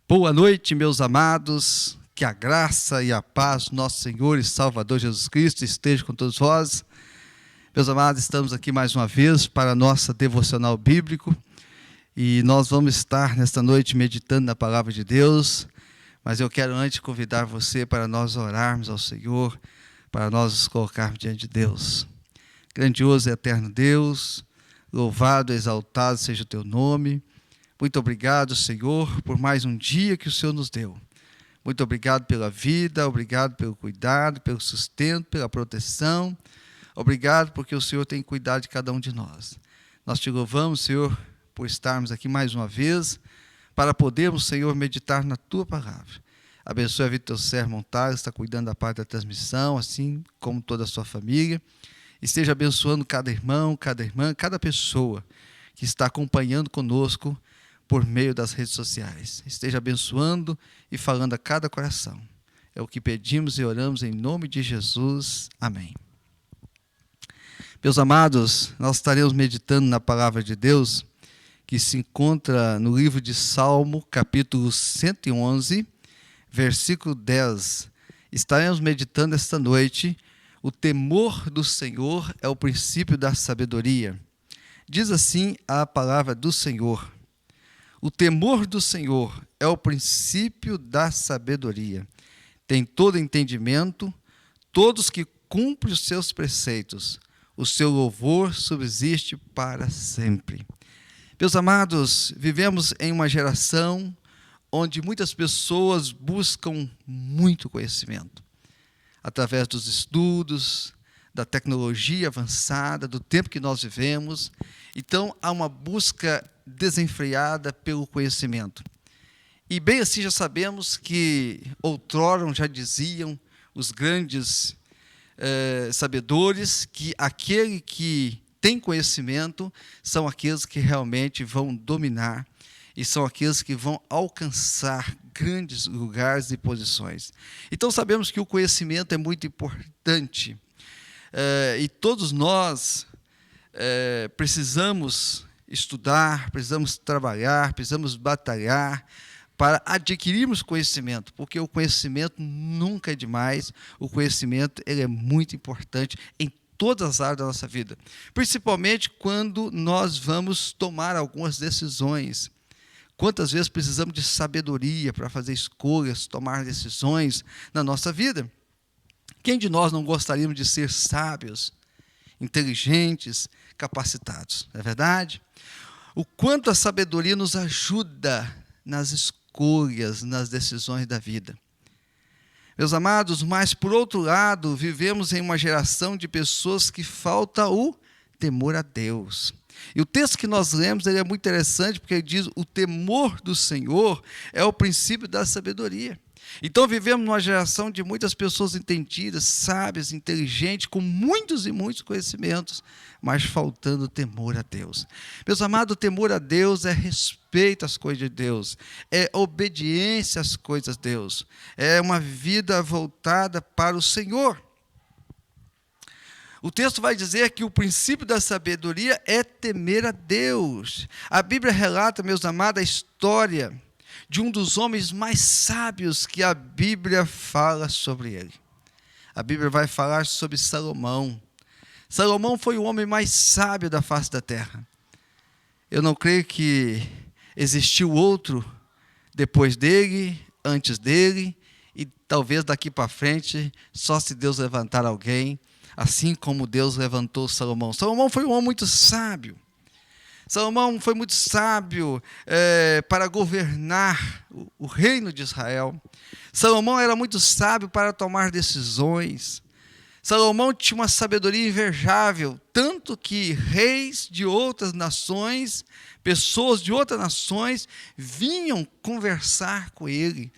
Boa noite, meus amados, que a graça e a paz do nosso Senhor e Salvador Jesus Cristo esteja com todos vós. Meus amados, estamos aqui mais uma vez para a nossa devocional bíblico e nós vamos estar nesta noite meditando na palavra de Deus, mas eu quero antes convidar você para nós orarmos ao Senhor, para nós nos colocarmos diante de Deus. Grandioso e eterno Deus, louvado e exaltado seja o teu nome. Muito obrigado, Senhor, por mais um dia que o Senhor nos deu. Muito obrigado pela vida, obrigado pelo cuidado, pelo sustento, pela proteção. Obrigado porque o Senhor tem cuidado de cada um de nós. Nós te louvamos, Senhor, por estarmos aqui mais uma vez, para podermos, Senhor, meditar na Tua palavra. Abençoe a vida do teu servo Montares, está cuidando da parte da transmissão, assim como toda a sua família. Esteja abençoando cada irmão, cada irmã, cada pessoa que está acompanhando conosco por meio das redes sociais. Esteja abençoando e falando a cada coração. É o que pedimos e oramos em nome de Jesus. Amém. Meus amados, nós estaremos meditando na palavra de Deus, que se encontra no livro de Salmo, capítulo 111, versículo 10. Estaremos meditando esta noite: o temor do Senhor é o princípio da sabedoria. Diz assim a palavra do Senhor: o temor do Senhor é o princípio da sabedoria. Tem todo entendimento, todos que cumprem os seus preceitos. O seu louvor subsiste para sempre. Meus amados, vivemos em uma geração onde muitas pessoas buscam muito conhecimento. Através dos estudos, da tecnologia avançada, do tempo que nós vivemos. Então, há uma busca desenfreada pelo conhecimento. E bem assim já sabemos que outrora já diziam os grandes sabedores que aquele que tem conhecimento são aqueles que realmente vão dominar e são aqueles que vão alcançar grandes lugares e posições. Então sabemos que o conhecimento é muito importante e todos nós precisamos estudar, precisamos trabalhar, precisamos batalhar para adquirirmos conhecimento, porque o conhecimento nunca é demais, o conhecimento ele é muito importante em todas as áreas da nossa vida, principalmente quando nós vamos tomar algumas decisões. Quantas vezes precisamos de sabedoria para fazer escolhas, tomar decisões na nossa vida? Quem de nós não gostaríamos de ser sábios, inteligentes, capacitados? Não é verdade? O quanto a sabedoria nos ajuda nas escolhas, nas decisões da vida. Meus amados, mas por outro lado, vivemos em uma geração de pessoas que falta o temor a Deus. E o texto que nós lemos ele é muito interessante, porque ele diz: o temor do Senhor é o princípio da sabedoria. Então vivemos numa geração de muitas pessoas entendidas, sábias, inteligentes, com muitos e muitos conhecimentos, mas faltando temor a Deus. Meus amados, o temor a Deus é respeito às coisas de Deus, é obediência às coisas de Deus, é uma vida voltada para o Senhor. O texto vai dizer que o princípio da sabedoria é temer a Deus. A Bíblia relata, meus amados, a história de um dos homens mais sábios que a Bíblia fala sobre ele. A Bíblia vai falar sobre Salomão. Salomão foi o homem mais sábio da face da terra. Eu não creio que existiu outro depois dele, antes dele, e talvez daqui para frente, só se Deus levantar alguém, assim como Deus levantou Salomão. Salomão foi um homem muito sábio. Salomão foi muito sábio para governar o reino de Israel. Salomão era muito sábio para tomar decisões. Salomão tinha uma sabedoria invejável, tanto que reis de outras nações, pessoas de outras nações, vinham conversar com ele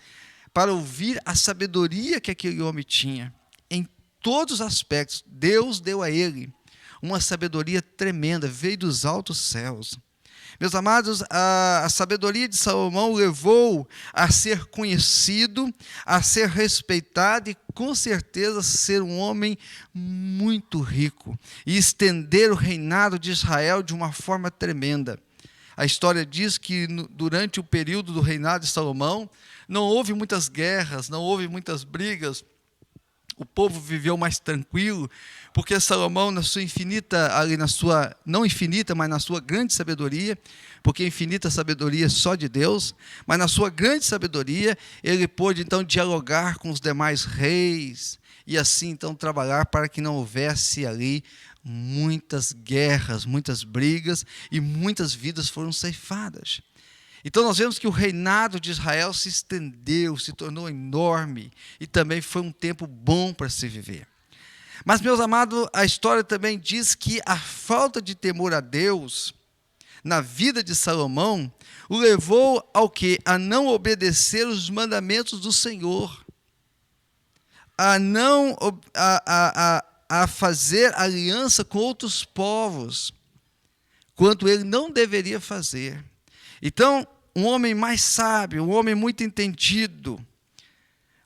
para ouvir a sabedoria que aquele homem tinha. Em todos os aspectos, Deus deu a ele uma sabedoria tremenda, veio dos altos céus. Meus amados, a sabedoria de Salomão levou a ser conhecido, a ser respeitado e, com certeza, ser um homem muito rico e estender o reinado de Israel de uma forma tremenda. A história diz que durante o período do reinado de Salomão, não houve muitas guerras, não houve muitas brigas. O povo viveu mais tranquilo, porque Salomão, na sua infinita, ali na sua, não infinita, mas na sua grande sabedoria, porque infinita sabedoria é só de Deus, mas na sua grande sabedoria, ele pôde então dialogar com os demais reis, e assim então trabalhar para que não houvesse ali muitas guerras, muitas brigas, e muitas vidas foram ceifadas. Então nós vemos que o reinado de Israel se estendeu, se tornou enorme, e também foi um tempo bom para se viver. Mas, meus amados, a história também diz que a falta de temor a Deus na vida de Salomão o levou ao quê? A não obedecer os mandamentos do Senhor, a fazer aliança com outros povos, quanto ele não deveria fazer. Então, um homem mais sábio, um homem muito entendido,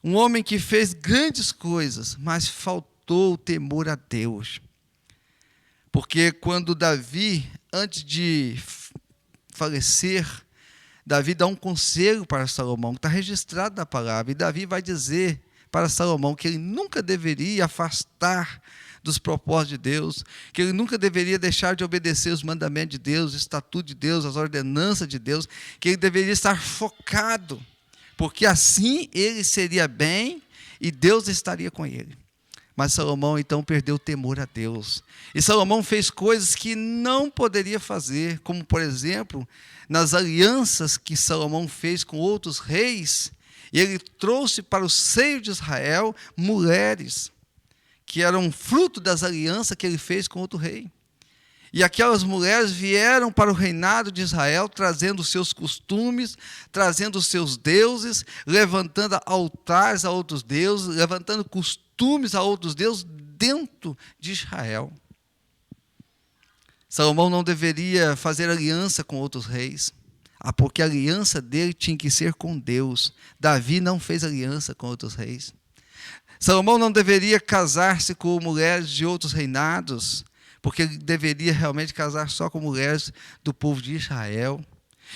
um homem que fez grandes coisas, mas faltou o temor a Deus. Porque quando Davi, antes de falecer, Davi dá um conselho para Salomão, que está registrado na palavra, e Davi vai dizer para Salomão que ele nunca deveria afastar dos propósitos de Deus, que ele nunca deveria deixar de obedecer os mandamentos de Deus, o estatuto de Deus, as ordenanças de Deus, que ele deveria estar focado, porque assim ele seria bem e Deus estaria com ele. Mas Salomão então perdeu o temor a Deus, e Salomão fez coisas que não poderia fazer, como por exemplo, nas alianças que Salomão fez com outros reis, ele trouxe para o seio de Israel mulheres, que eram fruto das alianças que ele fez com outro rei. E aquelas mulheres vieram para o reinado de Israel, trazendo os seus costumes, trazendo os seus deuses, levantando altares a outros deuses, levantando costumes a outros deuses dentro de Israel. Salomão não deveria fazer aliança com outros reis, porque a aliança dele tinha que ser com Deus. Davi não fez aliança com outros reis. Salomão não deveria casar-se com mulheres de outros reinados, porque ele deveria realmente casar só com mulheres do povo de Israel.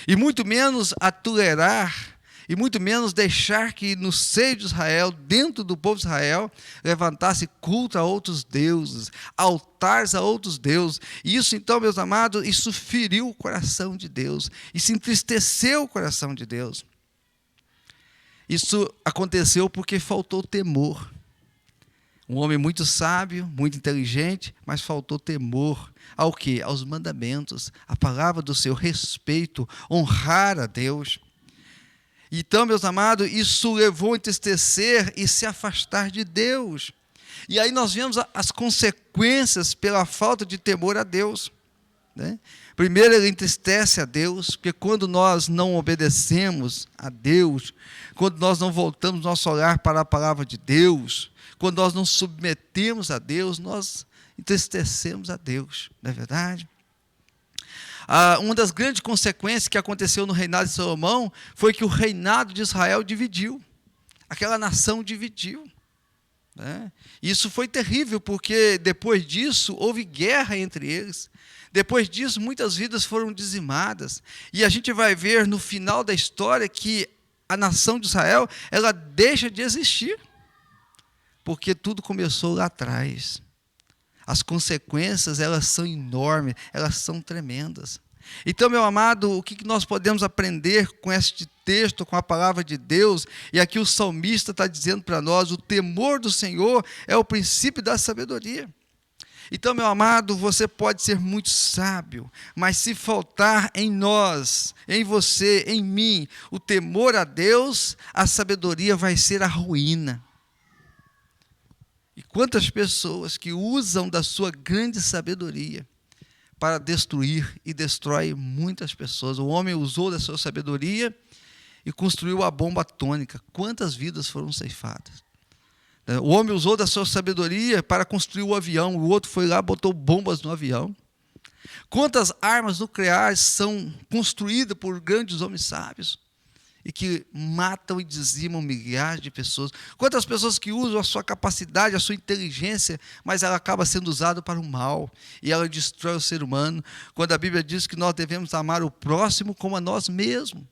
E muito menos a tolerar, e muito menos deixar que no seio de Israel, dentro do povo de Israel, levantasse culto a outros deuses, altares a outros deuses. E isso então, meus amados, isso feriu o coração de Deus, isso entristeceu o coração de Deus. Isso aconteceu porque faltou temor. Um homem muito sábio, muito inteligente, mas faltou temor ao quê? Aos mandamentos, a palavra do Senhor, respeito, honrar a Deus. Então, meus amados, isso levou a entristecer e se afastar de Deus. E aí nós vemos as consequências pela falta de temor a Deus, né? Primeiro, ele entristece a Deus, porque quando nós não obedecemos a Deus, quando nós não voltamos nosso olhar para a palavra de Deus, quando nós não submetemos a Deus, nós entristecemos a Deus, não é verdade? Uma das grandes consequências que aconteceu no reinado de Salomão foi que o reinado de Israel dividiu, aquela nação dividiu, né? Isso foi terrível, porque depois disso houve guerra entre eles. Depois disso, muitas vidas foram dizimadas. E a gente vai ver no final da história que a nação de Israel, ela deixa de existir, porque tudo começou lá atrás. As consequências, elas são enormes, elas são tremendas. Então, meu amado, o que nós podemos aprender com este texto, com a palavra de Deus? E aqui o salmista está dizendo para nós, o temor do Senhor é o princípio da sabedoria. Então, meu amado, você pode ser muito sábio, mas se faltar em nós, em você, em mim, o temor a Deus, a sabedoria vai ser a ruína. E quantas pessoas que usam da sua grande sabedoria para destruir e destrói muitas pessoas. O homem usou da sua sabedoria e construiu a bomba atômica. Quantas vidas foram ceifadas? O homem usou da sua sabedoria para construir o avião, o outro foi lá, botou bombas no avião. Quantas armas nucleares são construídas por grandes homens sábios? e que matam e dizimam milhares de pessoas. Quantas pessoas que usam a sua capacidade, a sua inteligência, mas ela acaba sendo usada para o mal, e ela destrói o ser humano, quando a Bíblia diz que nós devemos amar o próximo como a nós mesmos.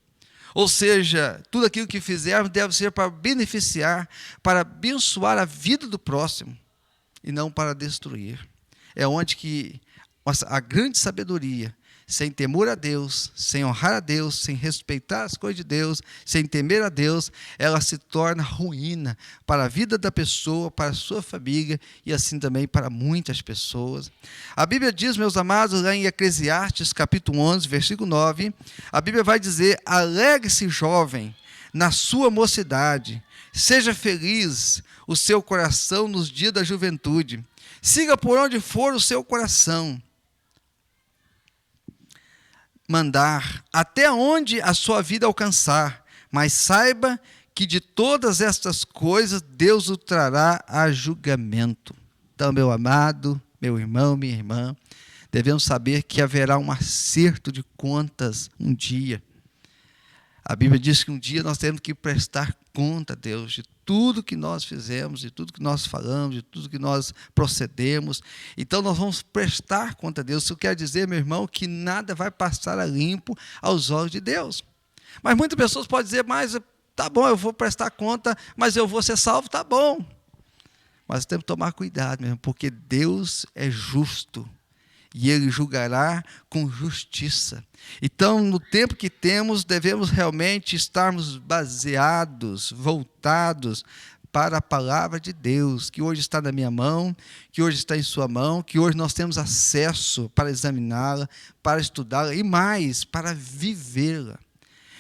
Ou seja, tudo aquilo que fizermos deve ser para beneficiar, para abençoar a vida do próximo, e não para destruir. É onde que a grande sabedoria, sem temor a Deus, sem honrar a Deus, sem respeitar as coisas de Deus, sem temer a Deus, ela se torna ruína para a vida da pessoa, para a sua família e assim também para muitas pessoas. A Bíblia diz, meus amados, lá em Eclesiastes, capítulo 11, versículo 9, a Bíblia vai dizer: alegre-se, jovem, na sua mocidade, seja feliz o seu coração nos dias da juventude, siga por onde for o seu coração mandar, até onde a sua vida alcançar, mas saiba que de todas estas coisas Deus o trará a julgamento. Então, meu amado, meu irmão, minha irmã, devemos saber que haverá um acerto de contas um dia. A Bíblia diz que um dia nós temos que prestar conta a Deus de tudo que nós fizemos, de tudo que nós falamos, de tudo que nós procedemos. Então nós vamos prestar conta a Deus. Isso quer dizer, meu irmão, que nada vai passar a limpo aos olhos de Deus. Mas muitas pessoas podem dizer: mas tá bom, eu vou prestar conta, mas eu vou ser salvo, tá bom. Mas temos que tomar cuidado mesmo, porque Deus é justo. E Ele julgará com justiça. Então, no tempo que temos, devemos realmente estarmos baseados, voltados para a palavra de Deus, que hoje está na minha mão, que hoje está em sua mão, que hoje nós temos acesso para examiná-la, para estudá-la e mais, para vivê-la.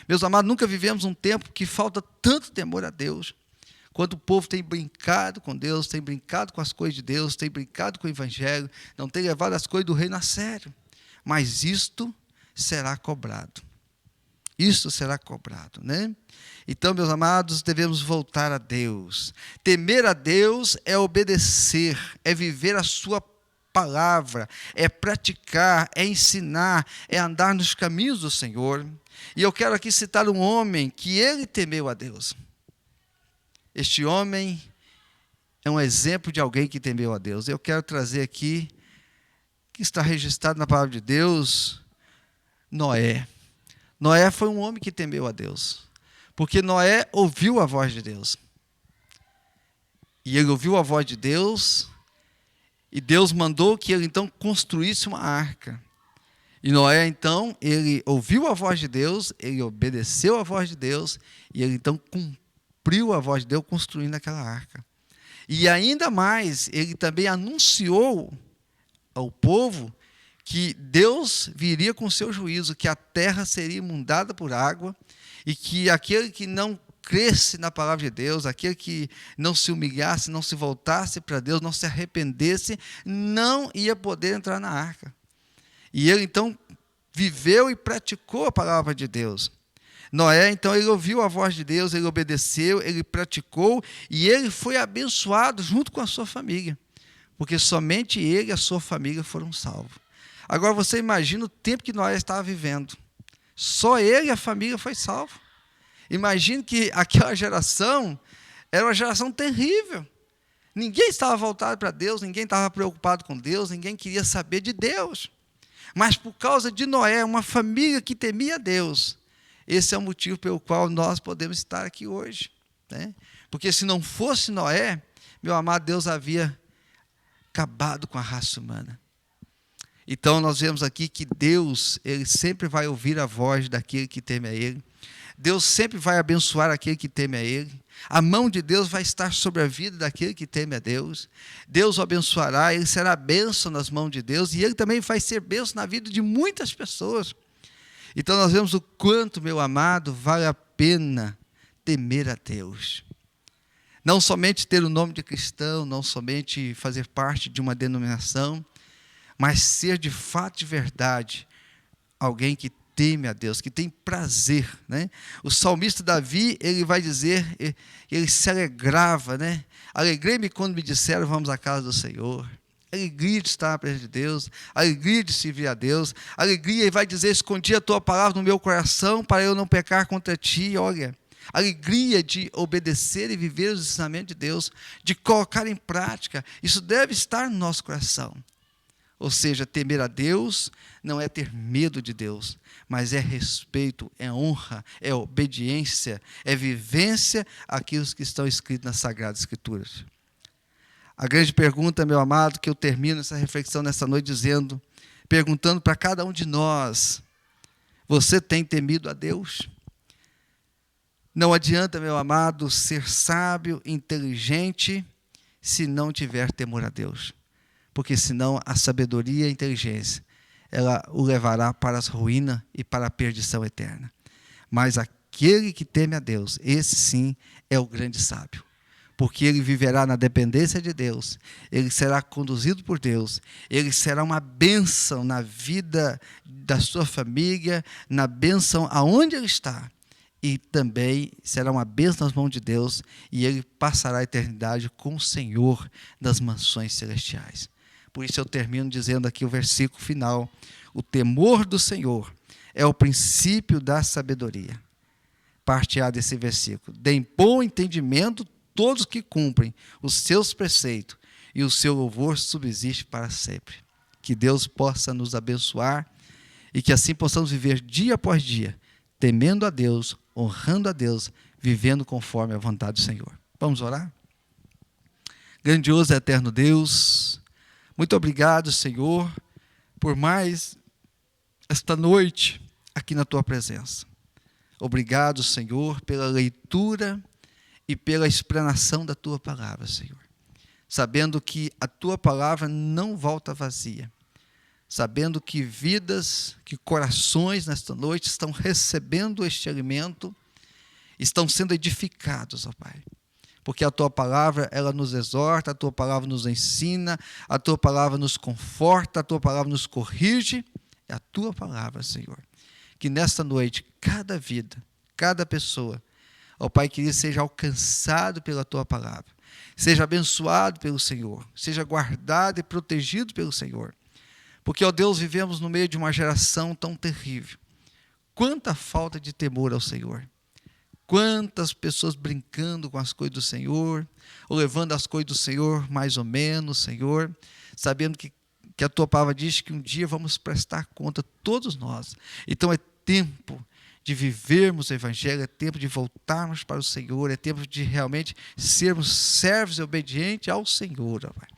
Meus amados, nunca vivemos um tempo que falta tanto temor a Deus. Quando o povo tem brincado com Deus, tem brincado com as coisas de Deus, tem brincado com o Evangelho, não tem levado as coisas do reino a sério. Mas isto será cobrado. Isto será cobrado, né? Então, meus amados, devemos voltar a Deus. Temer a Deus é obedecer, é viver a sua palavra, é praticar, é ensinar, é andar nos caminhos do Senhor. E eu quero aqui citar um homem que ele temeu a Deus. Este homem é um exemplo de alguém que temeu a Deus. Eu quero trazer aqui, que está registrado na palavra de Deus, Noé. Noé foi um homem que temeu a Deus, porque Noé ouviu a voz de Deus. E ele ouviu a voz de Deus, e Deus mandou que ele então construísse uma arca. E Noé então, ele ouviu a voz de Deus, ele obedeceu a voz de Deus, e ele então cumpriu a voz de Deus construindo aquela arca. E ainda mais, ele também anunciou ao povo que Deus viria com seu juízo, que a terra seria inundada por água, e que aquele que não cresce na palavra de Deus, aquele que não se humilhasse, não se voltasse para Deus, não se arrependesse, não ia poder entrar na arca. E ele então viveu e praticou a palavra de Deus. Noé, então, ele ouviu a voz de Deus, ele obedeceu, ele praticou, e ele foi abençoado junto com a sua família, porque somente ele e a sua família foram salvos. Agora, você imagina o tempo que Noé estava vivendo. Só ele e a família foi salvo. Imagine que aquela geração era uma geração terrível. Ninguém estava voltado para Deus, ninguém estava preocupado com Deus, ninguém queria saber de Deus. Mas por causa de Noé, uma família que temia Deus, esse é o motivo pelo qual nós podemos estar aqui hoje, né? Porque se não fosse Noé, meu amado, Deus havia acabado com a raça humana. Então nós vemos aqui que Deus, ele sempre vai ouvir a voz daquele que teme a Ele. Deus sempre vai abençoar aquele que teme a Ele. A mão de Deus vai estar sobre a vida daquele que teme a Deus. Deus o abençoará, ele será bênção nas mãos de Deus, e ele também vai ser bênção na vida de muitas pessoas. Então nós vemos o quanto, meu amado, vale a pena temer a Deus. Não somente ter o nome de cristão, não somente fazer parte de uma denominação, mas ser de fato, de verdade, alguém que teme a Deus, que tem prazer, né? O salmista Davi, ele vai dizer, ele se alegrava, né? Alegrei-me quando me disseram, vamos à casa do Senhor. alegria de estar na presença de Deus, alegria de servir a Deus, alegria, e vai dizer, escondi a tua palavra no meu coração para eu não pecar contra ti. Olha, alegria de obedecer e viver os ensinamentos de Deus, de colocar em prática, isso deve estar no nosso coração. Ou seja, temer a Deus não é ter medo de Deus, mas é respeito, é honra, é obediência, é vivência àquilo que estão escritos nas Sagradas Escrituras. A grande pergunta, meu amado, que eu termino essa reflexão nessa noite perguntando para cada um de nós: você tem temido a Deus? Não adianta, meu amado, ser sábio, inteligente, se não tiver temor a Deus. Porque senão a sabedoria e a inteligência, ela o levará para a ruína e para a perdição eterna. Mas aquele que teme a Deus, esse sim é o grande sábio. Porque ele viverá na dependência de Deus, ele será conduzido por Deus, ele será uma bênção na vida da sua família, na bênção aonde ele está. E também será uma bênção nas mãos de Deus, e ele passará a eternidade com o Senhor das mansões celestiais. Por isso eu termino dizendo aqui o versículo final: o temor do Senhor é o princípio da sabedoria. Parte A desse versículo: deem bom entendimento todos que cumprem os seus preceitos, e o seu louvor subsiste para sempre. Que Deus possa nos abençoar, e que assim possamos viver dia após dia, temendo a Deus, honrando a Deus, vivendo conforme a vontade do Senhor. Vamos orar? Grandioso e eterno Deus, muito obrigado, Senhor, por mais esta noite aqui na Tua presença. Obrigado, Senhor, pela leitura e pela explanação da Tua palavra, Senhor. Sabendo que a Tua palavra não volta vazia. Sabendo que vidas, que corações nesta noite estão recebendo este alimento, estão sendo edificados, ó Pai. Porque a Tua palavra, ela nos exorta, a Tua palavra nos ensina, a Tua palavra nos conforta, a Tua palavra nos corrige. É a Tua palavra, Senhor. Que nesta noite, cada vida, cada pessoa, ó Pai querido, seja alcançado pela Tua palavra, seja abençoado pelo Senhor, seja guardado e protegido pelo Senhor. Porque, ó Deus, vivemos no meio de uma geração tão terrível. Quanta falta de temor ao Senhor. Quantas pessoas brincando com as coisas do Senhor, ou levando as coisas do Senhor mais ou menos, Senhor, sabendo que a Tua palavra diz que um dia vamos prestar conta, todos nós. Então é tempo de vivermos o Evangelho, é tempo de voltarmos para o Senhor, é tempo de realmente sermos servos e obedientes ao Senhor. Ó Pai.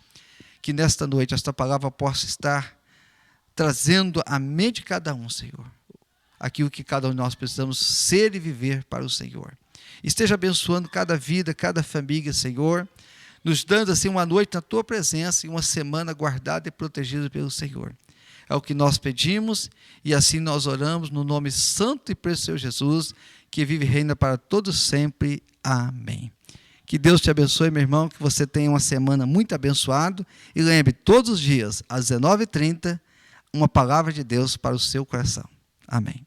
Que nesta noite esta palavra possa estar trazendo à mente de cada um, Senhor, aquilo que cada um de nós precisamos ser e viver para o Senhor. Esteja abençoando cada vida, cada família, Senhor, nos dando assim uma noite na Tua presença e uma semana guardada e protegida pelo Senhor. É o que nós pedimos e assim nós oramos no nome santo e precioso de Jesus, que vive e reina para todos sempre. Amém. Que Deus te abençoe, meu irmão, que você tenha uma semana muito abençoada e lembre, todos os dias, às 19h30, uma palavra de Deus para o seu coração. Amém.